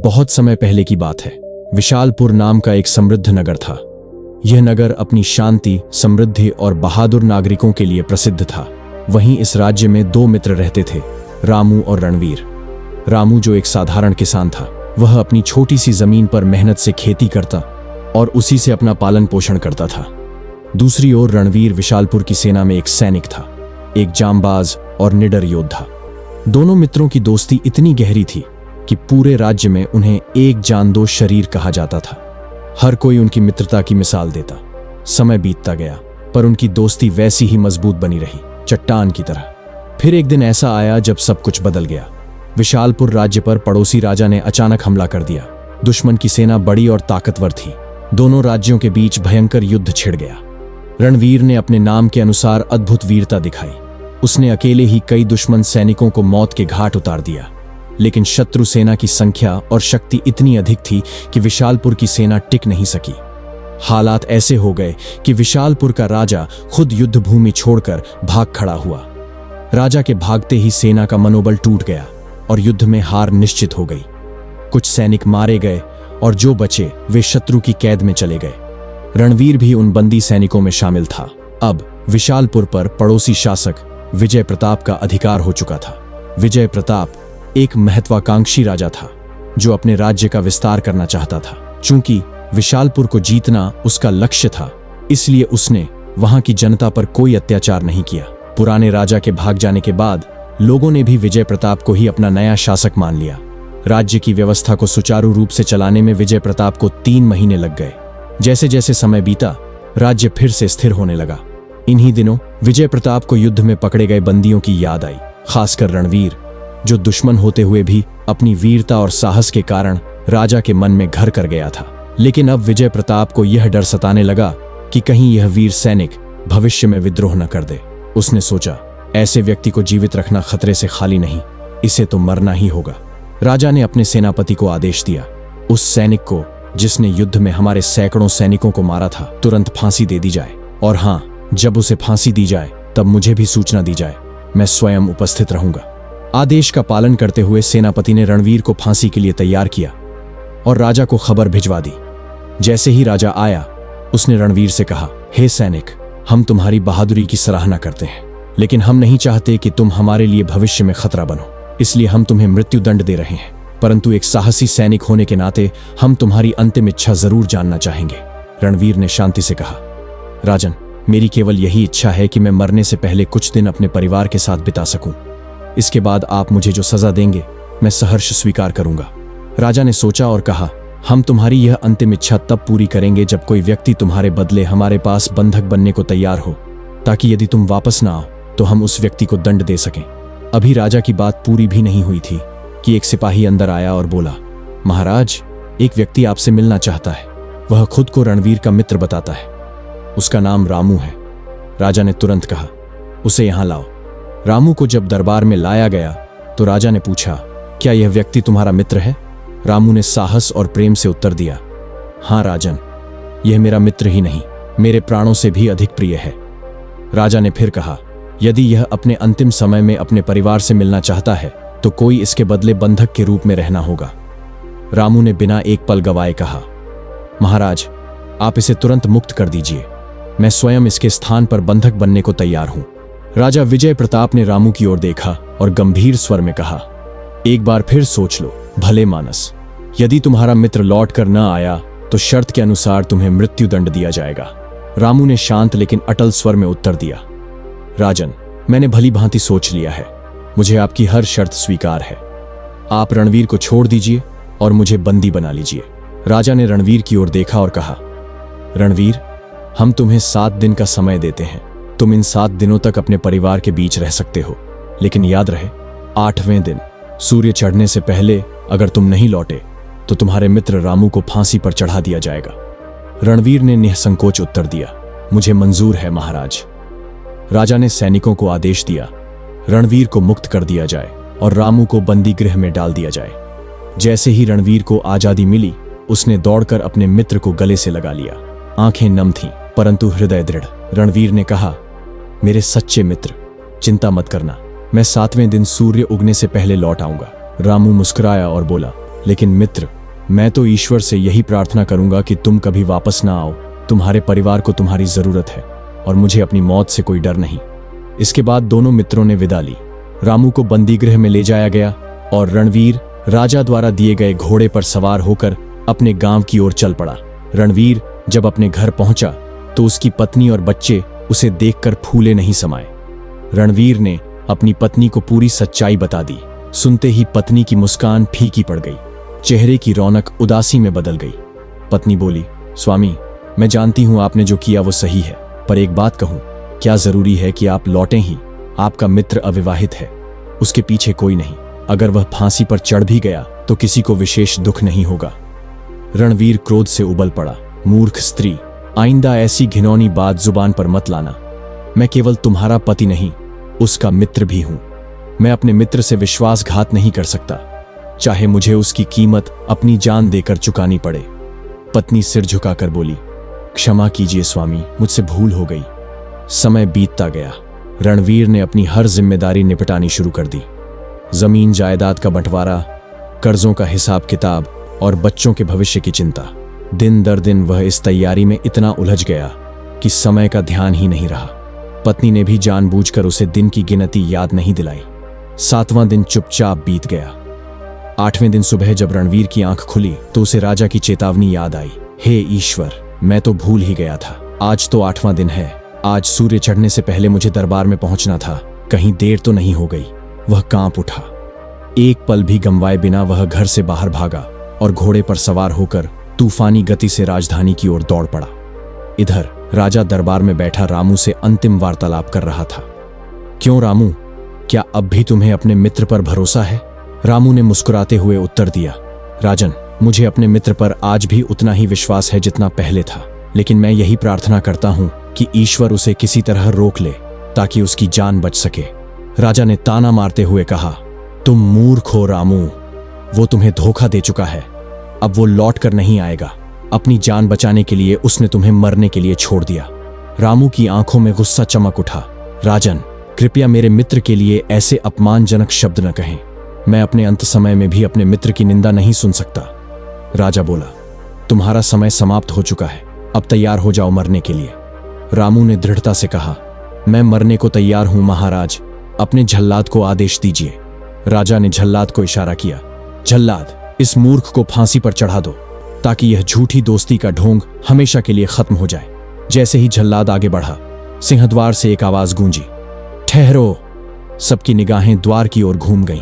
बहुत समय पहले की बात है। विशालपुर नाम का एक समृद्ध नगर था। यह नगर अपनी शांति, समृद्धि और बहादुर नागरिकों के लिए प्रसिद्ध था। वहीं इस राज्य में दो मित्र रहते थे, रामू और रणवीर। रामू, जो एक साधारण किसान था, वह अपनी छोटी सी जमीन पर मेहनत से खेती करता और उसी से अपना पालन पोषण करता था। दूसरी ओर रणवीर विशालपुर की सेना में एक सैनिक था, एक जांबाज और निडर योद्धा। दोनों मित्रों की दोस्ती इतनी गहरी थी कि पूरे राज्य में उन्हें एक जानदोष शरीर कहा जाता था। हर कोई उनकी मित्रता की मिसाल देता। समय बीतता गया, पर उनकी दोस्ती वैसी ही मजबूत बनी रही, चट्टान की तरह। फिर एक दिन ऐसा आया जब सब कुछ बदल गया। विशालपुर राज्य पर पड़ोसी राजा ने अचानक हमला कर दिया। दुश्मन की सेना बड़ी और ताकतवर थी। दोनों राज्यों के बीच भयंकर युद्ध छिड़ गया। रणवीर ने अपने नाम के अनुसार अद्भुत वीरता दिखाई। उसने अकेले ही कई दुश्मन सैनिकों को मौत के घाट उतार दिया। लेकिन शत्रु सेना की संख्या और शक्ति इतनी अधिक थी कि विशालपुर की सेना टिक नहीं सकी। हालात ऐसे हो गए कि विशालपुर का राजा खुद युद्ध भूमि छोड़कर भाग खड़ा हुआ। राजा के भागते ही सेना का मनोबल टूट गया और युद्ध में हार निश्चित हो गई। कुछ सैनिक मारे गए और जो बचे वे शत्रु की कैद में चले गए। रणवीर भी उन बंदी सैनिकों में शामिल था। अब विशालपुर पर पड़ोसी शासक विजय प्रताप का अधिकार हो चुका था। विजय प्रताप एक महत्वाकांक्षी राजा था जो अपने राज्य का विस्तार करना चाहता था। चूंकि विशालपुर को जीतना उसका लक्ष्य था, इसलिए उसने वहां की जनता पर कोई अत्याचार नहीं किया। पुराने राजा के भाग जाने के बाद लोगों ने भी विजय प्रताप को ही अपना नया शासक मान लिया। राज्य की व्यवस्था को सुचारू रूप से चलाने में विजय प्रताप को 3 महीने लग गए। जैसे जैसे समय बीता, राज्य फिर से स्थिर होने लगा। इन्हीं दिनों विजय प्रताप को युद्ध में पकड़े गए बंदियों की याद आई, खासकर रणवीर, जो दुश्मन होते हुए भी अपनी वीरता और साहस के कारण राजा के मन में घर कर गया था। लेकिन अब विजय प्रताप को यह डर सताने लगा कि कहीं यह वीर सैनिक भविष्य में विद्रोह न कर दे। उसने सोचा, ऐसे व्यक्ति को जीवित रखना खतरे से खाली नहीं, इसे तो मरना ही होगा। राजा ने अपने सेनापति को आदेश दिया, उस सैनिक को जिसने युद्ध में हमारे सैकड़ों सैनिकों को मारा था, तुरंत फांसी दे दी जाए। और हाँ, जब उसे फांसी दी जाए तब मुझे भी सूचना दी जाए, मैं स्वयं उपस्थित रहूंगा। आदेश का पालन करते हुए सेनापति ने रणवीर को फांसी के लिए तैयार किया और राजा को खबर भिजवा दी। जैसे ही राजा आया, उसने रणवीर से कहा, हे सैनिक, हम तुम्हारी बहादुरी की सराहना करते हैं, लेकिन हम नहीं चाहते कि तुम हमारे लिए भविष्य में खतरा बनो, इसलिए हम तुम्हें मृत्यु दंड दे रहे हैं। परंतु एक साहसी सैनिक होने के नाते हम तुम्हारी अंतिम इच्छा जरूर जानना चाहेंगे। रणवीर ने शांति से कहा, राजन, मेरी केवल यही इच्छा है कि मैं मरने से पहले कुछ दिन अपने परिवार के साथ बिता सकूं। इसके बाद आप मुझे जो सजा देंगे मैं सहर्ष स्वीकार करूंगा। राजा ने सोचा और कहा, हम तुम्हारी यह अंतिम इच्छा तब पूरी करेंगे जब कोई व्यक्ति तुम्हारे बदले हमारे पास बंधक बनने को तैयार हो, ताकि यदि तुम वापस ना आओ तो हम उस व्यक्ति को दंड दे सकें। अभी राजा की बात पूरी भी नहीं हुई थी कि एक सिपाही अंदर आया और बोला, महाराज, एक व्यक्ति आपसे मिलना चाहता है। वह खुद को रणवीर का मित्र बताता है। उसका नाम रामू है। राजा ने तुरंत कहा, उसे यहां लाओ। रामू को जब दरबार में लाया गया तो राजा ने पूछा, क्या यह व्यक्ति तुम्हारा मित्र है? रामू ने साहस और प्रेम से उत्तर दिया, हाँ राजन, यह मेरा मित्र ही नहीं, मेरे प्राणों से भी अधिक प्रिय है। राजा ने फिर कहा, यदि यह अपने अंतिम समय में अपने परिवार से मिलना चाहता है तो कोई इसके बदले बंधक के रूप में रहना होगा। रामू ने बिना एक पल गवाए कहा, महाराज, आप इसे तुरंत मुक्त कर दीजिए, मैं स्वयं इसके स्थान पर बंधक बनने को तैयार हूं। राजा विजय प्रताप ने रामू की ओर देखा और गंभीर स्वर में कहा, एक बार फिर सोच लो भले मानस, यदि तुम्हारा मित्र लौट कर न आया तो शर्त के अनुसार तुम्हें मृत्यु दंड दिया जाएगा। रामू ने शांत लेकिन अटल स्वर में उत्तर दिया, राजन, मैंने भली भांति सोच लिया है, मुझे आपकी हर शर्त स्वीकार है। आप रणवीर को छोड़ दीजिए और मुझे बंदी बना लीजिए। राजा ने रणवीर की ओर देखा और कहा, रणवीर, हम तुम्हें 7 दिन का समय देते हैं। तुम इन 7 दिनों तक अपने परिवार के बीच रह सकते हो, लेकिन याद रहे, 8वें दिन सूर्य चढ़ने से पहले अगर तुम नहीं लौटे तो तुम्हारे मित्र रामू को फांसी पर चढ़ा दिया जाएगा। रणवीर ने निसंकोच उत्तर दिया, मुझे मंजूर है महाराज। राजा ने सैनिकों को आदेश दिया, रणवीर को मुक्त कर दिया जाए और रामू को बंदी गृह में डाल दिया जाए। जैसे ही रणवीर को आजादी मिली, उसने दौड़कर अपने मित्र को गले से लगा लिया। आंखें नम थीं, परंतु हृदय दृढ़। रणवीर ने कहा, मेरे सच्चे मित्र, चिंता मत करना, मैं 7वें दिन सूर्य उगने से पहले लौट आऊंगा। रामू मुस्कुराया और बोला, लेकिन मित्र, मैं तो ईश्वर से यही प्रार्थना करूंगा कि तुम कभी वापस ना आओ। तुम्हारे परिवार को तुम्हारी जरूरत है और मुझे अपनी मौत से कोई डर नहीं। इसके बाद दोनों मित्रों ने विदा ली। रामू को बंदीगृह में ले जाया गया और रणवीर राजा द्वारा दिए गए घोड़े पर सवार होकर अपने गांव की ओर चल पड़ा। रणवीर जब अपने घर पहुंचा तो उसकी पत्नी और बच्चे उसे देखकर फूले नहीं समाये। रणवीर ने अपनी पत्नी को पूरी सच्चाई बता दी। सुनते ही पत्नी की मुस्कान फीकी पड़ गई, चेहरे की रौनक उदासी में बदल गई। पत्नी बोली, स्वामी, मैं जानती हूं आपने जो किया वो सही है, पर एक बात कहूं, क्या जरूरी है कि आप लौटें ही? आपका मित्र अविवाहित है, उसके पीछे कोई नहीं। अगर वह फांसी पर चढ़ भी गया तो किसी को विशेष दुख नहीं होगा। रणवीर क्रोध से उबल पड़ा। मूर्ख स्त्री, आइंदा ऐसी घिनौनी बात जुबान पर मत लाना। मैं केवल तुम्हारा पति नहीं, उसका मित्र भी हूं। मैं अपने मित्र से विश्वासघात नहीं कर सकता, चाहे मुझे उसकी कीमत अपनी जान देकर चुकानी पड़े। पत्नी सिर झुकाकर बोली, क्षमा कीजिए स्वामी, मुझसे भूल हो गई। समय बीतता गया। रणवीर ने अपनी हर जिम्मेदारी निपटानी शुरू कर दी। जमीन जायदाद का बंटवारा, कर्जों का हिसाब किताब और बच्चों के भविष्य की चिंता। दिन दर दिन वह इस तैयारी में इतना उलझ गया कि समय का ध्यान ही नहीं रहा। पत्नी ने भी जानबूझकर उसे दिन की गिनती याद नहीं दिलाई। 7वां दिन चुपचाप बीत गया। 8वें दिन सुबह जब रणवीर की आंख खुली तो उसे राजा की चेतावनी याद आई। हे ईश्वर, मैं तो भूल ही गया था। आज तो 8वां दिन है। आज सूर्य चढ़ने से पहले मुझे दरबार में पहुंचना था। कहीं देर तो नहीं हो गई? वह कांप उठा। एक पल भी गंवाए बिना वह घर से बाहर भागा और घोड़े पर सवार होकर तूफानी गति से राजधानी की ओर दौड़ पड़ा। इधर राजा दरबार में बैठा रामू से अंतिम वार्तालाप कर रहा था। क्यों रामू, क्या अब भी तुम्हें अपने मित्र पर भरोसा है? रामू ने मुस्कुराते हुए उत्तर दिया, राजन, मुझे अपने मित्र पर आज भी उतना ही विश्वास है जितना पहले था, लेकिन मैं यही प्रार्थना करता हूं कि ईश्वर उसे किसी तरह रोक ले ताकि उसकी जान बच सके। राजा ने ताना मारते हुए कहा, तुम मूर्ख हो रामू, वो तुम्हें धोखा दे चुका है। अब वो लौट कर नहीं आएगा। अपनी जान बचाने के लिए उसने तुम्हें मरने के लिए छोड़ दिया। रामू की आंखों में गुस्सा चमक उठा। राजन, कृपया मेरे मित्र के लिए ऐसे अपमानजनक शब्द न कहें। मैं अपने अंत समय में भी अपने मित्र की निंदा नहीं सुन सकता। राजा बोला, तुम्हारा समय समाप्त हो चुका है, अब तैयार हो जाओ मरने के लिए। रामू ने दृढ़ता से कहा, मैं मरने को तैयार हूं महाराज, अपने झल्लाद को आदेश दीजिए। राजा ने झल्लाद को इशारा किया, झल्लाद, इस मूर्ख को फांसी पर चढ़ा दो ताकि यह झूठी दोस्ती का ढोंग हमेशा के लिए खत्म हो जाए। जैसे ही झल्लाद आगे बढ़ा, सिंहद्वार से एक आवाज गूंजी, ठहरो। सबकी निगाहें द्वार की ओर घूम गईं।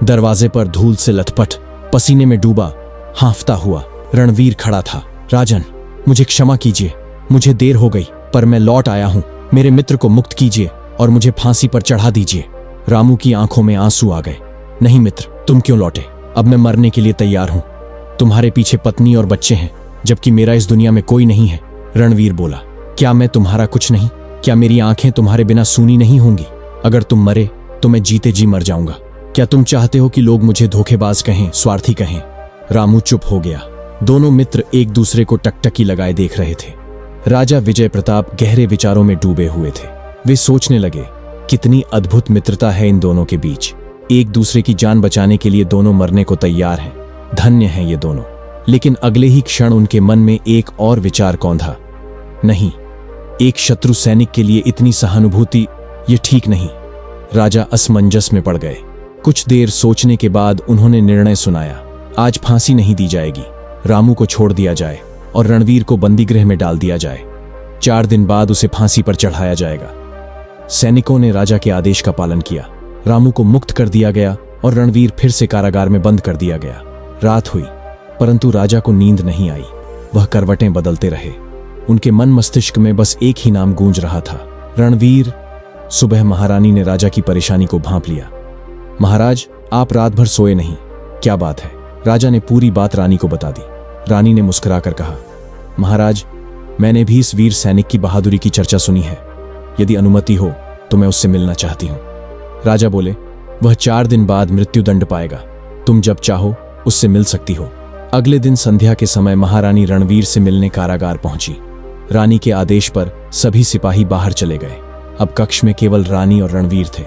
दरवाजे पर धूल से लथपथ, पसीने में डूबा, हांफता हुआ रणवीर खड़ा था। राजन, मुझे क्षमा कीजिए, मुझे देर हो गई, पर मैं लौट आया हूं। मेरे मित्र को मुक्त कीजिए और मुझे फांसी पर चढ़ा दीजिए। रामू की आंखों में आंसू आ गए। नहीं मित्र, तुम क्यों लौटे? अब मैं मरने के लिए तैयार हूं। तुम्हारे पीछे पत्नी और बच्चे हैं, जबकि मेरा इस दुनिया में कोई नहीं है। रणवीर बोला, क्या मैं तुम्हारा कुछ नहीं? क्या मेरी आंखें तुम्हारे बिना सूनी नहीं होंगी? अगर तुम मरे तो मैं जीते जी मर जाऊंगा। क्या तुम चाहते हो कि लोग मुझे धोखेबाज कहें, स्वार्थी कहें? रामू चुप हो गया। दोनों मित्र एक दूसरे को टकटकी लगाए देख रहे थे। राजा विजय प्रताप गहरे विचारों में डूबे हुए थे। वे सोचने लगे, कितनी अद्भुत मित्रता है इन दोनों के बीच। एक दूसरे की जान बचाने के लिए दोनों मरने को तैयार हैं। धन्य हैं ये दोनों। लेकिन अगले ही क्षण उनके मन में एक और विचार कौंधा, नहीं, एक शत्रु सैनिक के लिए इतनी सहानुभूति, ये ठीक नहीं। राजा असमंजस में पड़ गए। कुछ देर सोचने के बाद उन्होंने निर्णय सुनाया, आज फांसी नहीं दी जाएगी, रामू को छोड़ दिया जाए और रणवीर को बंदीगृह में डाल दिया जाए। 4 दिन बाद उसे फांसी पर चढ़ाया जाएगा। सैनिकों ने राजा के आदेश का पालन किया। रामू को मुक्त कर दिया गया और रणवीर फिर से कारागार में बंद कर दिया गया। रात हुई, परंतु राजा को नींद नहीं आई। वह करवटें बदलते रहे। उनके मन मस्तिष्क में बस एक ही नाम गूंज रहा था, रणवीर। सुबह महारानी ने राजा की परेशानी को भांप लिया। महाराज, आप रात भर सोए नहीं, क्या बात है? राजा ने पूरी बात रानी को बता दी। रानी ने मुस्कुराकर कहा, महाराज, मैंने भी इस वीर सैनिक की बहादुरी की चर्चा सुनी है। यदि अनुमति हो तो मैं उससे मिलना चाहती हूं। राजा बोले, वह 4 दिन बाद मृत्युदंड पाएगा। तुम जब चाहो उससे मिल सकती हो। अगले दिन संध्या के समय महारानी रणवीर से मिलने कारागार पहुंची। रानी के आदेश पर सभी सिपाही बाहर चले गए। अब कक्ष में केवल रानी और रणवीर थे।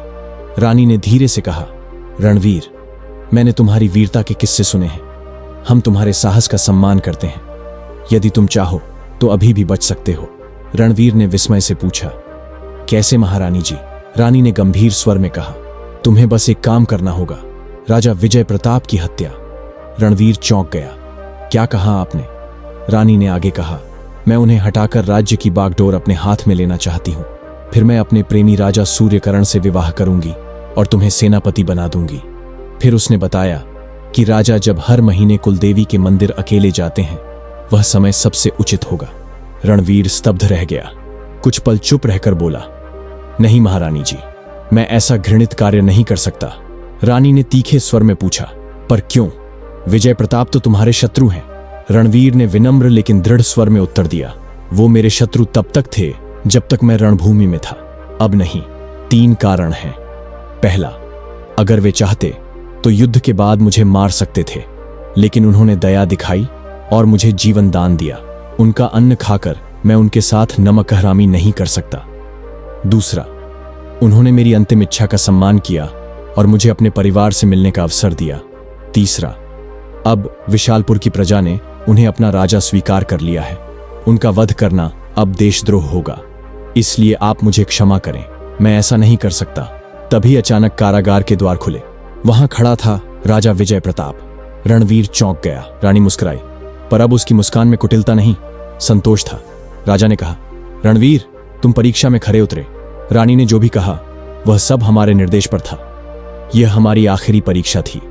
रानी ने धीरे से कहा, रणवीर, मैंने तुम्हारी वीरता के किस्से सुने हैं। हम तुम्हारे साहस का सम्मान करते हैं। यदि तुम चाहो तो अभी भी बच सकते हो। रणवीर ने विस्मय से पूछा। कैसे महारानी जी? रानी ने गंभीर स्वर में कहा। तुम्हें बस एक काम करना होगा, राजा विजय प्रताप की हत्या। रणवीर चौंक गया। क्या कहा आपने? रानी ने आगे कहा, मैं उन्हें हटाकर राज्य की बागडोर अपने हाथ में लेना चाहती हूं। फिर मैं अपने प्रेमी राजा सूर्यकर्ण से विवाह करूंगी और तुम्हें सेनापति बना दूंगी। फिर उसने बताया कि राजा जब हर महीने कुलदेवी के मंदिर अकेले जाते हैं, वह समय सबसे उचित होगा। रणवीर स्तब्ध रह गया। कुछ पल चुप रहकर बोला, नहीं महारानी जी, मैं ऐसा घृणित कार्य नहीं कर सकता। रानी ने तीखे स्वर में पूछा, पर क्यों? विजय प्रताप तो तुम्हारे शत्रु हैं। रणवीर ने विनम्र लेकिन दृढ़ स्वर में उत्तर दिया, वो मेरे शत्रु तब तक थे जब तक मैं रणभूमि में था, अब नहीं। 3 कारण हैं। पहला, अगर वे चाहते तो युद्ध के बाद मुझे मार सकते थे, लेकिन उन्होंने दया दिखाई और मुझे जीवन दान दिया। उनका अन्न खाकर मैं उनके साथ नमक हरामी नहीं कर सकता। दूसरा, उन्होंने मेरी अंतिम इच्छा का सम्मान किया और मुझे अपने परिवार से मिलने का अवसर दिया। तीसरा, अब विशालपुर की प्रजा ने उन्हें अपना राजा स्वीकार कर लिया है। उनका वध करना अब देशद्रोह होगा, इसलिए आप मुझे क्षमा करें, मैं ऐसा नहीं कर सकता। तभी अचानक कारागार के द्वार खुले। वहां खड़ा था राजा विजय प्रताप। रणवीर चौंक गया। रानी मुस्कुराई, पर अब उसकी मुस्कान में कुटिलता नहीं, संतोष था। राजा ने कहा, रणवीर, तुम परीक्षा में खरे उतरे। रानी ने जो भी कहा वह सब हमारे निर्देश पर था। यह हमारी आखिरी परीक्षा थी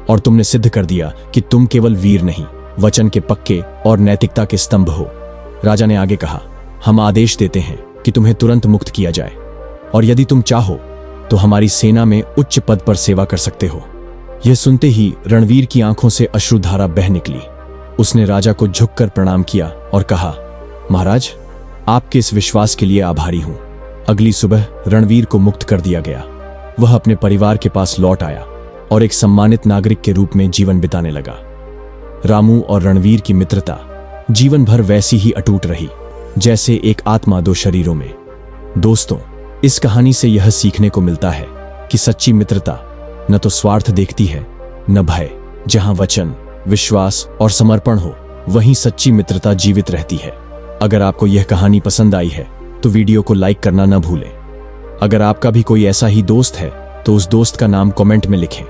और तुमने सिद्ध कर दिया कि तुम केवल वीर नहीं, वचन के पक्के और नैतिकता के स्तंभ हो। राजा ने आगे कहा, हम आदेश देते हैं कि तुम्हें तुरंत मुक्त किया जाए और यदि तुम चाहो तो हमारी सेना में उच्च पद पर सेवा कर सकते हो। यह सुनते ही रणवीर की आंखों से अश्रुधारा बह निकली। उसने राजा को झुककर प्रणाम किया और कहा, महाराज, आपके इस विश्वास के लिए आभारी हूं। अगली सुबह रणवीर को मुक्त कर दिया गया। वह अपने परिवार के पास लौट आया और एक सम्मानित नागरिक के रूप में जीवन बिताने लगा। रामू और रणवीर की मित्रता जीवन भर वैसी ही अटूट रही जैसे एक आत्मा 2 शरीरों में। दोस्तों, इस कहानी से यह सीखने को मिलता है कि सच्ची मित्रता न तो स्वार्थ देखती है, न भय। जहां वचन, विश्वास और समर्पण हो, वहीं सच्ची मित्रता जीवित रहती है। अगर आपको यह कहानी पसंद आई है तो वीडियो को लाइक करना न भूलें। अगर आपका भी कोई ऐसा ही दोस्त है तो उस दोस्त का नाम कमेंट में लिखें।